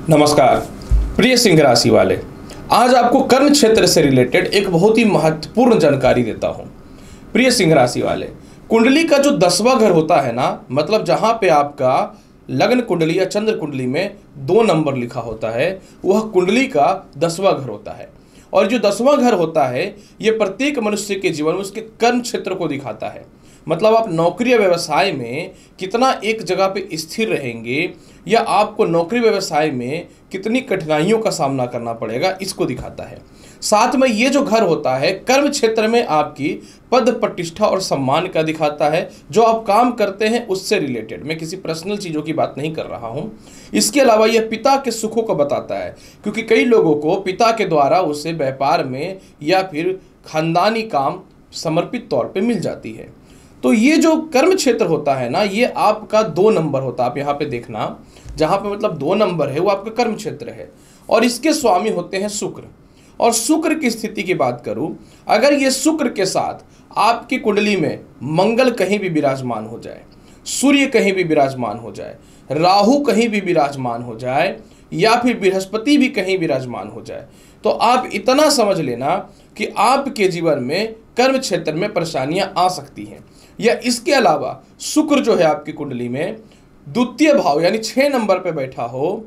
नमस्कार प्रिय सिंह राशि वाले, आज आपको कर्म क्षेत्र से रिलेटेड एक बहुत ही महत्वपूर्ण जानकारी देता हूं। प्रिय सिंह राशि वाले, कुंडली का जो 10वां घर होता है ना, मतलब जहां पे आपका लग्न कुंडली या चंद्र कुंडली में 2 नंबर लिखा होता है, वह कुंडली का 10वां घर होता है। और जो 10वां घर होता है, यह प्रत्येक मनुष्य के जीवन में उसके कर्म क्षेत्र को दिखाता है। मतलब आप नौकरी या व्यवसाय में कितना एक जगह पे स्थिर रहेंगे, या आपको नौकरी व्यवसाय में कितनी कठिनाइयों का सामना करना पड़ेगा, इसको दिखाता है। साथ में ये जो घर होता है, कर्म क्षेत्र में आपकी पद प्रतिष्ठा और सम्मान का दिखाता है। जो आप काम करते हैं उससे रिलेटेड, मैं किसी पर्सनल चीज़ों की बात नहीं कर रहा हूँ। इसके अलावा यह पिता के सुखों को बताता है, क्योंकि कई लोगों को पिता के द्वारा उसे व्यापार में या फिर खानदानी काम समर्पित तौर पे मिल जाती है। तो ये जो कर्म क्षेत्र होता है ना, ये आपका 2 नंबर होता है। आप यहाँ पे देखना, जहाँ पे मतलब 2 नंबर है वो आपका कर्म क्षेत्र है, और इसके स्वामी होते हैं शुक्र। और शुक्र की स्थिति की बात करूं, अगर ये शुक्र के साथ आपकी कुंडली में मंगल कहीं भी विराजमान हो जाए, सूर्य कहीं भी विराजमान हो जाए, राहु कहीं भी विराजमान हो जाए, या फिर बृहस्पति भी कहीं विराजमान हो जाए, तो आप इतना समझ लेना कि आपके जीवन में कर्म क्षेत्र में परेशानियां आ सकती हैं। या इसके अलावा शुक्र जो है आपकी कुंडली में द्वितीय भाव यानी 6 नंबर पे बैठा हो,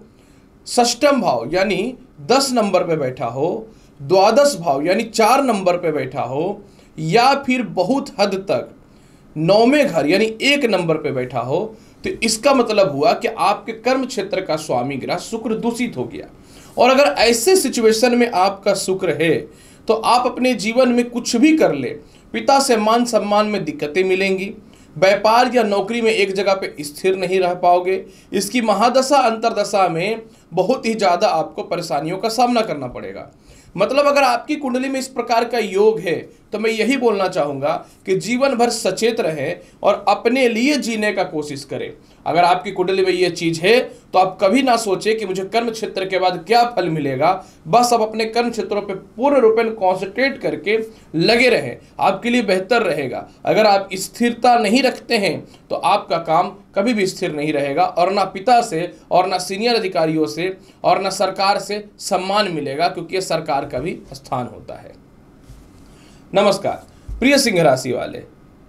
षष्ठम भाव यानी 10 नंबर पे बैठा हो, द्वादश भाव यानी 4 नंबर पे बैठा हो, या फिर बहुत हद तक 9वें घर यानी 1 नंबर पे बैठा हो, तो इसका मतलब हुआ कि आपके कर्म क्षेत्र का स्वामी ग्रह शुक्र दूषित हो गया। और अगर ऐसे सिचुएशन में आपका शुक्र है, तो आप अपने जीवन में कुछ भी कर ले, पिता से मान सम्मान में दिक्कतें मिलेंगी, व्यापार या नौकरी में एक जगह पे स्थिर नहीं रह पाओगे। इसकी महादशा अंतरदशा में बहुत ही ज़्यादा आपको परेशानियों का सामना करना पड़ेगा। मतलब अगर आपकी कुंडली में इस प्रकार का योग है, तो मैं यही बोलना चाहूँगा कि जीवन भर सचेत रहें और अपने लिए जीने का कोशिश करें। अगर आपकी कुंडली में ये चीज़ है, तो आप कभी ना सोचें कि मुझे कर्म क्षेत्र के बाद क्या फल मिलेगा। बस आप अपने कर्म क्षेत्रों पे पूर्ण रूपेण कॉन्सेंट्रेट करके लगे रहें, आपके लिए बेहतर रहेगा। अगर आप स्थिरता नहीं रखते हैं, तो आपका काम कभी भी स्थिर नहीं रहेगा, और ना पिता से और ना सीनियर अधिकारियों से और ना सरकार से सम्मान मिलेगा, क्योंकि ये सरकार का भी स्थान होता है। नमस्कार प्रिय सिंह राशि वाले,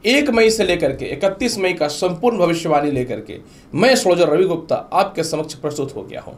1 मई से लेकर के 31 मई का संपूर्ण भविष्यवाणी लेकर के मैं एस्ट्रोलॉजर रवि गुप्ता आपके समक्ष प्रस्तुत हो गया हूं।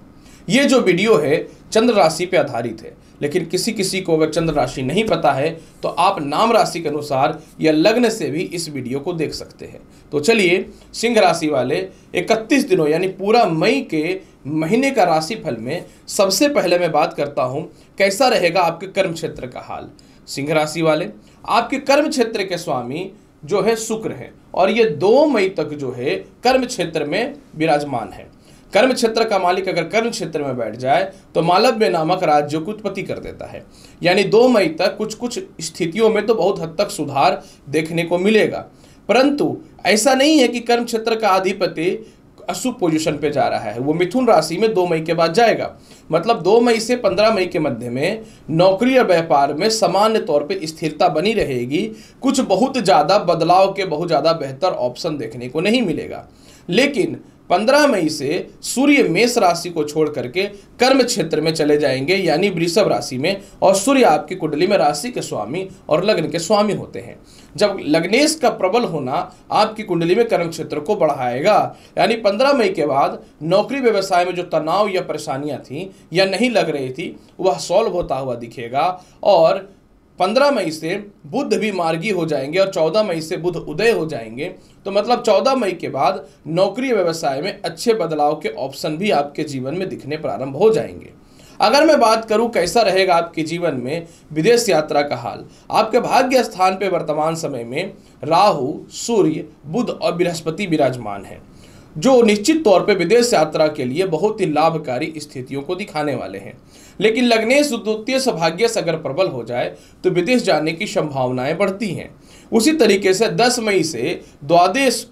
ये जो वीडियो है चंद्र राशि पे आधारित है, लेकिन किसी किसी को अगर चंद्र राशि नहीं पता है, तो आप नाम राशि के अनुसार या लग्न से भी इस वीडियो को देख सकते हैं। तो चलिए, सिंह राशि वाले 31 दिनों यानी पूरा मई के महीने का राशिफल में सबसे पहले मैं बात करता हूं कैसा रहेगा आपके कर्म क्षेत्र का हाल। सिंह राशि वाले, आपके कर्म क्षेत्र के स्वामी जो है शुक्र है, और ये 2 मई तक जो है कर्म क्षेत्र में विराजमान है। कर्म क्षेत्र का मालिक अगर कर्म क्षेत्र में बैठ जाए, तो मालव्य नामक राज्य को उत्पत्ति कर देता है। यानी 2 मई तक कुछ कुछ स्थितियों में तो बहुत हद तक सुधार देखने को मिलेगा, परंतु ऐसा नहीं है कि कर्म क्षेत्र का अधिपति अशुभ पोजीशन पे जा रहा है। वो मिथुन राशि में 2 मई के बाद जाएगा। मतलब 2 मई से 15 मई के मध्य में नौकरी और व्यापार में सामान्य तौर पे स्थिरता बनी रहेगी। कुछ बहुत ज़्यादा बदलाव के बहुत ज़्यादा बेहतर ऑप्शन देखने को नहीं मिलेगा। लेकिन 15 मई से सूर्य मेष राशि को छोड़ करके कर्म क्षेत्र में चले जाएंगे, यानी वृषभ राशि में, और सूर्य आपकी कुंडली में राशि के स्वामी और लग्न के स्वामी होते हैं। जब लग्नेश का प्रबल होना आपकी कुंडली में कर्म क्षेत्र को बढ़ाएगा, यानी 15 मई के बाद नौकरी व्यवसाय में जो तनाव या परेशानियां थी या नहीं लग रही थी, वह सॉल्व होता हुआ दिखेगा। और 15 मई से बुध भी मार्गी हो जाएंगे, और 14 मई से बुध उदय हो जाएंगे। तो मतलब 14 मई के बाद नौकरी व्यवसाय में अच्छे बदलाव के ऑप्शन भी आपके जीवन में दिखने प्रारंभ हो जाएंगे। अगर मैं बात करूं कैसा रहेगा आपके जीवन में विदेश यात्रा का हाल, आपके भाग्य स्थान पे वर्तमान समय में राहु, सूर्य, बुध और बृहस्पति विराजमान है, जो निश्चित तौर पे विदेश यात्रा के लिए बहुत ही लाभकारी स्थितियों को दिखाने वाले हैं। लेकिन लग्नेश द्वितीय सौभाग्य से अगर प्रबल हो जाए, तो विदेश जाने की संभावनाएं बढ़ती हैं। उसी तरीके से 10 मई से द्वादश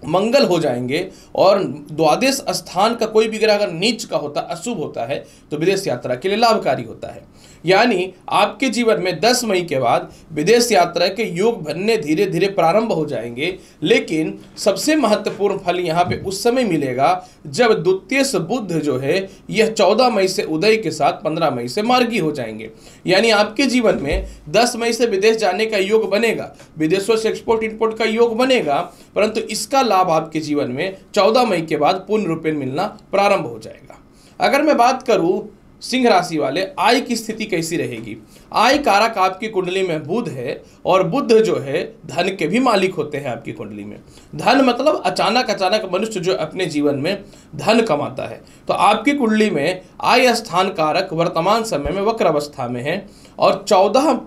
मंगल हो जाएंगे, और द्वादश स्थान का कोई भी ग्रह अगर नीच का होता, अशुभ होता है, तो विदेश यात्रा के लिए लाभकारी होता है। यानी आपके जीवन में 10 मई के बाद विदेश यात्रा के योग बनने धीरे धीरे प्रारंभ हो जाएंगे। लेकिन सबसे महत्वपूर्ण फल यहाँ पे उस समय मिलेगा जब द्वितीय बुध जो है यह 14 मई से उदय के साथ 15 मई से मार्गी हो जाएंगे। यानी आपके जीवन में 10 मई से विदेश जाने का योग बनेगा, विदेशों से एक्सपोर्ट इंपोर्ट का योग बनेगा, परंतु इसका लाभ आपके जीवन में 14 मई के बाद पूर्ण रूपेण मिलना प्रारंभ हो जाएगा। अगर मैं बात करूं सिंह राशि वाले आय की स्थिति कैसी रहेगी, आय कारक आपकी कुंडली में बुध है और बुध जो है धन के भी मालिक होते हैं आपकी कुंडली में। धन मतलब अचानक मनुष्य जो अपने जीवन में धन कमाता है। तो आपकी कुंडली में आय स्थान कारक वर्तमान समय में वक्र अवस्था में है और 14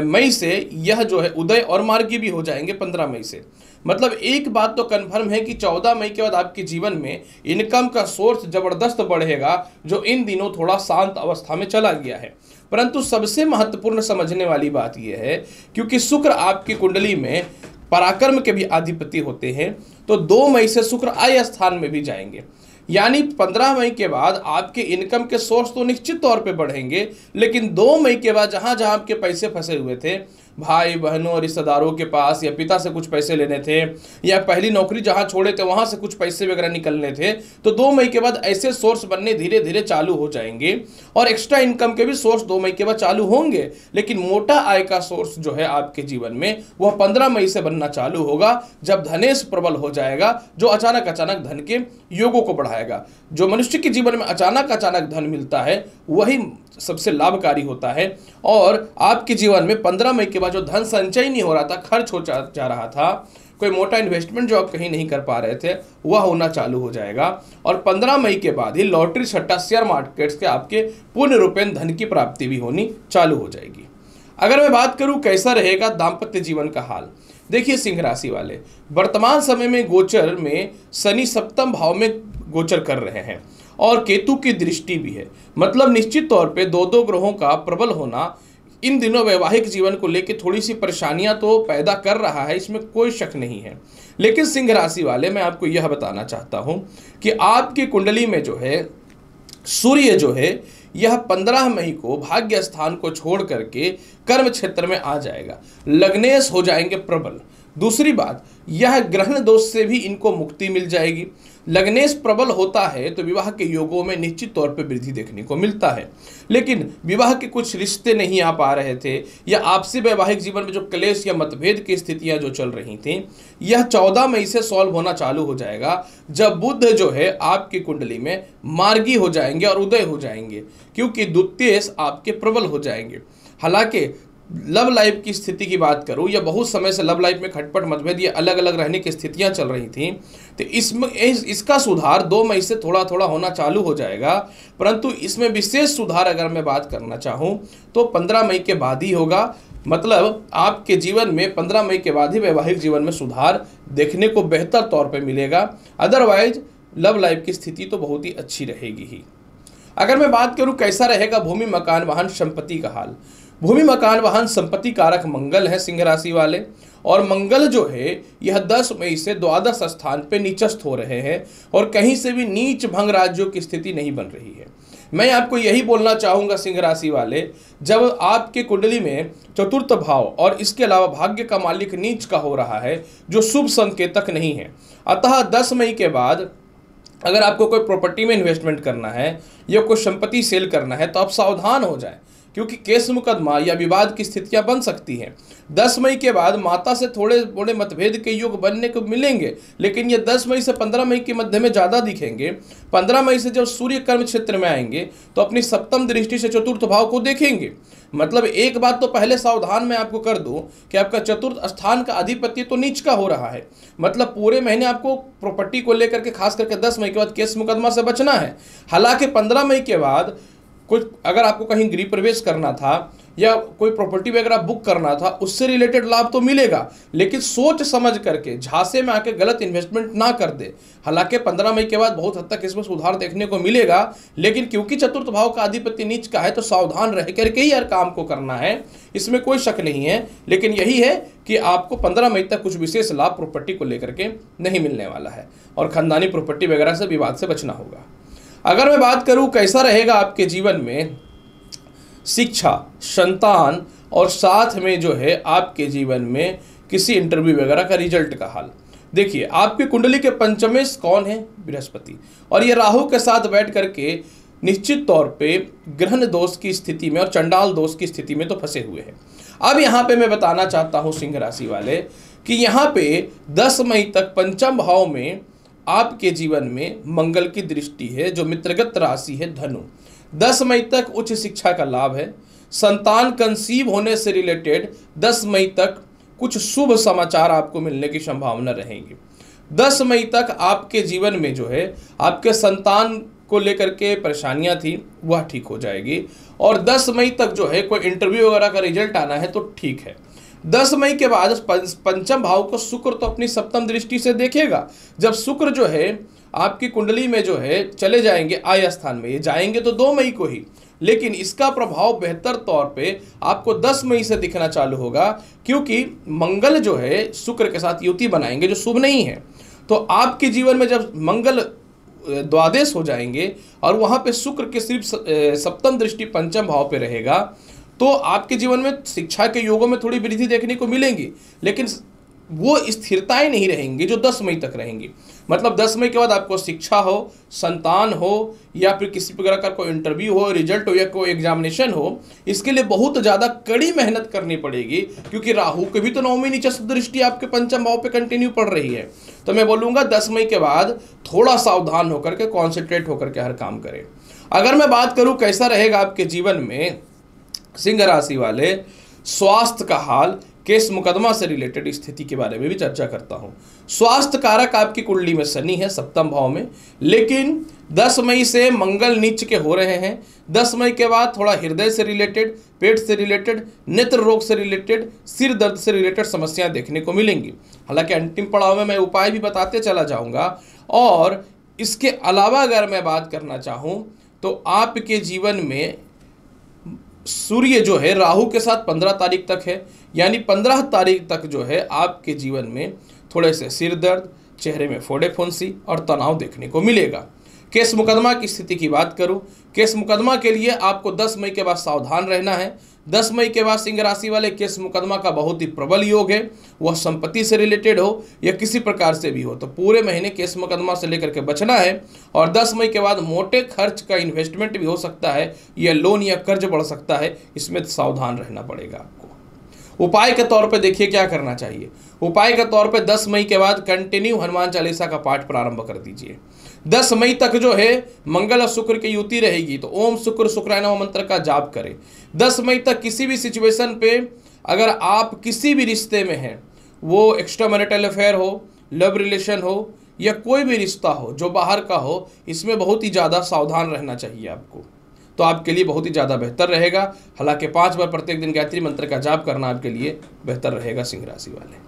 मई से यह जो है उदय और मार्गी भी हो जाएंगे 15 मई से। मतलब एक बात तो कन्फर्म है कि 14 मई के बाद आपके जीवन में इनकम का सोर्स जबरदस्त बढ़ेगा, जो इन दिनों थोड़ा शांत अवस्था में चला गया है। परंतु सबसे महत्वपूर्ण समझने वाली बात यह है, क्योंकि शुक्र आपकी कुंडली में पराक्रम के भी अधिपति होते हैं, तो 2 मई से शुक्र आय स्थान में भी जाएंगे। यानी 15 मई के बाद आपके इनकम के सोर्स तो निश्चित तौर पे बढ़ेंगे, लेकिन 2 मई के बाद जहां जहां आपके पैसे फंसे हुए थे, भाई बहनों रिश्तेदारों के पास या पिता से कुछ पैसे लेने थे या पहली नौकरी जहां छोड़े थे वहां से कुछ पैसे वगैरह निकलने थे, तो 2 मई के बाद ऐसे सोर्स बनने धीरे धीरे चालू हो जाएंगे और एक्स्ट्रा इनकम के भी सोर्स 2 मई के बाद चालू होंगे। लेकिन मोटा आय का सोर्स जो है आपके जीवन में वह 15 मई से बनना चालू होगा, जब धनेश प्रबल हो जाएगा, जो अचानक धन के योगों को बढ़ाएगा। जो मनुष्य के जीवन में अचानक धन मिलता है वही सबसे लाभकारी होता है। और आपके जीवन में 15 मई के बाद जो धन संचय नहीं हो रहा था, खर्च हो जा रहा था, कोई मोटा इन्वेस्टमेंट जो आप कहीं नहीं कर पा रहे थे, वह होना चालू हो जाएगा। और 15 मई के बाद ही लॉटरी सट्टा शेयर मार्केट्स के आपके पूर्ण रूपेण धन की प्राप्ति भी होनी चालू हो जाएगी। अगर मैं बात करूं कैसा रहेगा दाम्पत्य जीवन का हाल, देखिए सिंह राशि वाले, वर्तमान समय में गोचर में शनि 7वें भाव में गोचर कर रहे हैं और केतु की दृष्टि भी है। मतलब निश्चित तौर पे 2 ग्रहों का प्रबल होना इन दिनों वैवाहिक जीवन को लेकर थोड़ी सी परेशानियां तो पैदा कर रहा है, इसमें कोई शक नहीं है। लेकिन सिंह राशि वाले, मैं आपको यह बताना चाहता हूं कि आपकी कुंडली में जो है सूर्य जो है यह 15 मई को भाग्य स्थान को छोड़ करके कर्म क्षेत्र में आ जाएगा, लग्नेश हो जाएंगे प्रबल। दूसरी बात, यह ग्रहण दोष से भी इनको मुक्ति मिल जाएगी। लग्नेश प्रबल होता है तो विवाह के योगों में निश्चित तौर पर वृद्धि देखने को मिलता है। लेकिन विवाह के कुछ रिश्ते नहीं आ पा रहे थे या आपसी वैवाहिक जीवन में जो क्लेश या मतभेद की स्थितियां जो चल रही थी, यह 14 मई से सॉल्व होना चालू हो जाएगा, जब बुध जो है आपकी कुंडली में मार्गी हो जाएंगे और उदय हो जाएंगे, क्योंकि द्वितीय आपके प्रबल हो जाएंगे। हालांकि लव लाइफ की स्थिति की बात करूं, या बहुत समय से लव लाइफ में खटपट मतभेद या अलग अलग रहने की स्थितियां चल रही थी, तो इसका सुधार 2 मई से थोड़ा थोड़ा होना चालू हो जाएगा। परंतु इसमें विशेष सुधार अगर मैं बात करना चाहूं तो 15 मई के बाद ही होगा। मतलब आपके जीवन में 15 मई के बाद ही वैवाहिक जीवन में सुधार देखने को बेहतर तौर पर मिलेगा। अदरवाइज लव लाइफ की स्थिति तो बहुत ही अच्छी रहेगी ही। अगर मैं बात करूं कैसा रहेगा भूमि मकान वाहन संपत्ति का हाल, भूमि मकान वाहन संपत्ति कारक मंगल है सिंह राशि वाले, और मंगल जो है यह 10 मई से द्वादश स्थान पे नीचस्थ हो रहे हैं और कहीं से भी नीच भंग राज्यों की स्थिति नहीं बन रही है। मैं आपको यही बोलना चाहूंगा सिंह राशि वाले, जब आपके कुंडली में 4th भाव और इसके अलावा भाग्य का मालिक नीच का हो रहा है, जो शुभ संकेतक नहीं है। अतः 10 मई के बाद अगर आपको कोई प्रॉपर्टी में इन्वेस्टमेंट करना है या कोई संपत्ति सेल करना है तो आप सावधान हो जाएं, क्योंकि केस मुकदमा या विवाद की स्थितियां बन सकती हैं। 10 मई के बाद माता से थोड़े बड़े मतभेद के योग बनने को मिलेंगे, लेकिन ये 10 मई से 15 मई के मध्य में ज़्यादा दिखेंगे। 15 मई से जब सूर्य कर्म क्षेत्र में आएंगे तो अपनी 7वीं दृष्टि से 4th भाव को देखेंगे। मतलब एक बात तो पहले सावधान मैं आपको कर दूं कि आपका 4th स्थान का अधिपति तो नीच का हो रहा है। मतलब पूरे महीने आपको प्रॉपर्टी को लेकर के खास करके 10 मई के बाद केस मुकदमा से बचना है। हालांकि 15 मई के बाद कुछ अगर आपको कहीं गृह प्रवेश करना था या कोई प्रॉपर्टी वगैरह बुक करना था, उससे रिलेटेड लाभ तो मिलेगा, लेकिन सोच समझ करके झांसे में आके गलत इन्वेस्टमेंट ना कर दे। हालांकि 15 मई के बाद बहुत हद तक इसमें सुधार देखने को मिलेगा, लेकिन क्योंकि 4th भाव का अधिपति नीच का है तो सावधान रह करके ही हर काम को करना है, इसमें कोई शक नहीं है। लेकिन यही है कि आपको 15 मई तक कुछ विशेष लाभ प्रॉपर्टी को लेकर के नहीं मिलने वाला है और खानदानी प्रॉपर्टी वगैरह से विवाद से बचना होगा। अगर मैं बात करूं कैसा रहेगा आपके जीवन में शिक्षा, संतान और साथ में जो है आपके जीवन में किसी इंटरव्यू वगैरह का रिजल्ट का हाल। देखिए, आपकी कुंडली के पंचमेश कौन है? बृहस्पति। और ये राहु के साथ बैठ करके निश्चित तौर पे ग्रहण दोष की स्थिति में और चंडाल दोष की स्थिति में तो फंसे हुए हैं। अब यहाँ पे मैं बताना चाहता हूँ सिंह राशि वाले कि यहाँ पे 10 मई तक पंचम भाव में आपके जीवन में मंगल की दृष्टि है, जो मित्रगत राशि है धनु। 10 मई तक उच्च शिक्षा का लाभ है। संतान कंसीव होने से रिलेटेड 10 मई तक कुछ शुभ समाचार आपको मिलने की संभावना रहेगी। 10 मई तक आपके जीवन में जो है आपके संतान को लेकर के परेशानियां थी वह ठीक हो जाएगी। और 10 मई तक जो है कोई इंटरव्यू वगैरह का रिजल्ट आना है तो ठीक है। 10 मई के बाद पंचम भाव को शुक्र तो अपनी सप्तम दृष्टि से देखेगा। जब शुक्र जो है आपकी कुंडली में जो है चले जाएंगे आय स्थान में, ये जाएंगे तो 2 मई को ही, लेकिन इसका प्रभाव बेहतर तौर पे आपको 10 मई से दिखना चालू होगा, क्योंकि मंगल जो है शुक्र के साथ युति बनाएंगे जो शुभ नहीं है। तो आपके जीवन में जब मंगल द्वादश हो जाएंगे और वहां पे शुक्र के सिर्फ सप्तम दृष्टि पंचम भाव पे रहेगा, तो आपके जीवन में शिक्षा के योगों में थोड़ी वृद्धि देखने को मिलेंगी, लेकिन वो स्थिरताएं नहीं रहेंगी जो 10 मई तक रहेंगी। मतलब 10 मई के बाद आपको शिक्षा हो, संतान हो, या फिर किसी प्रकार का कोई इंटरव्यू हो, रिजल्ट हो, या कोई एग्जामिनेशन हो, इसके लिए बहुत ज़्यादा कड़ी मेहनत करनी पड़ेगी, क्योंकि राहु के भी तो नवमी नीचस्थ दृष्टि आपके पंचम भाव पे कंटिन्यू पड़ रही है। तो मैं बोलूँगा 10 मई के बाद थोड़ा सावधान होकर के, कॉन्सेंट्रेट होकर के हर काम करें। अगर मैं बात करूँ कैसा रहेगा आपके जीवन में सिंह राशि वाले, स्वास्थ्य का हाल, केस मुकदमा से रिलेटेड स्थिति के बारे में भी चर्चा करता हूं। स्वास्थ्य कारक आपकी कुंडली में शनि है सप्तम भाव में, लेकिन 10 मई से मंगल नीच के हो रहे हैं। 10 मई के बाद थोड़ा हृदय से रिलेटेड, पेट से रिलेटेड, नेत्र रोग से रिलेटेड, सिर दर्द से रिलेटेड समस्याएं देखने को मिलेंगी। हालांकि अंतिम पड़ाव में मैं उपाय भी बताते चला जाऊंगा। और इसके अलावा अगर मैं बात करना चाहूँ तो आपके जीवन में सूर्य जो है राहु के साथ 15 तारीख तक है, यानी 15 तारीख तक जो है आपके जीवन में थोड़े से सिर दर्द, चेहरे में फोड़े फुंसी और तनाव देखने को मिलेगा। केस मुकदमा की स्थिति की बात करूं, केस मुकदमा के लिए आपको 10 मई के बाद सावधान रहना है। 10 मई के बाद सिंह राशि वाले केस मुकदमा का बहुत ही प्रबल योग है, वह संपत्ति से रिलेटेड हो या किसी प्रकार से भी हो, तो पूरे महीने केस मुकदमा से लेकर के बचना है। और 10 मई के बाद मोटे खर्च का इन्वेस्टमेंट भी हो सकता है, या लोन या कर्ज बढ़ सकता है, इसमें सावधान रहना पड़ेगा आपको। उपाय के तौर पे देखिए क्या करना चाहिए। उपाय के तौर पे 10 मई के बाद कंटिन्यू हनुमान चालीसा का पाठ प्रारंभ कर दीजिए। 10 मई तक जो है मंगल और शुक्र की युति रहेगी, तो ओम शुक्र शुक्राय नमः मंत्र का जाप करें। 10 मई तक किसी भी सिचुएशन पे अगर आप किसी भी रिश्ते में हैं, वो एक्स्ट्रा मैरिटल अफेयर हो, लव रिलेशन हो, या कोई भी रिश्ता हो जो बाहर का हो, इसमें बहुत ही ज़्यादा सावधान रहना चाहिए आपको, तो आपके लिए बहुत ही ज़्यादा बेहतर रहेगा। हालांकि 5 बार प्रत्येक दिन गायत्री मंत्र का जाप करना आपके लिए बेहतर रहेगा सिंह राशि वाले।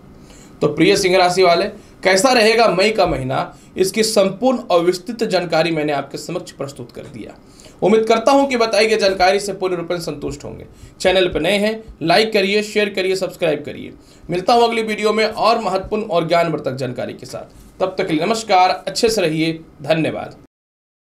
तो प्रिय सिंह राशि वाले, कैसा रहेगा मई का महीना, इसकी संपूर्ण और विस्तृत जानकारी मैंने आपके समक्ष प्रस्तुत कर दिया। उम्मीद करता हूं कि बताई गई जानकारी से पूर्ण रूप से संतुष्ट होंगे। चैनल पर नए हैं, लाइक करिए, शेयर करिए, सब्सक्राइब करिए। मिलता हूं अगली वीडियो में और महत्वपूर्ण और ज्ञानवर्धक जानकारी के साथ। तब तक के लिए नमस्कार, अच्छे से रहिए, धन्यवाद।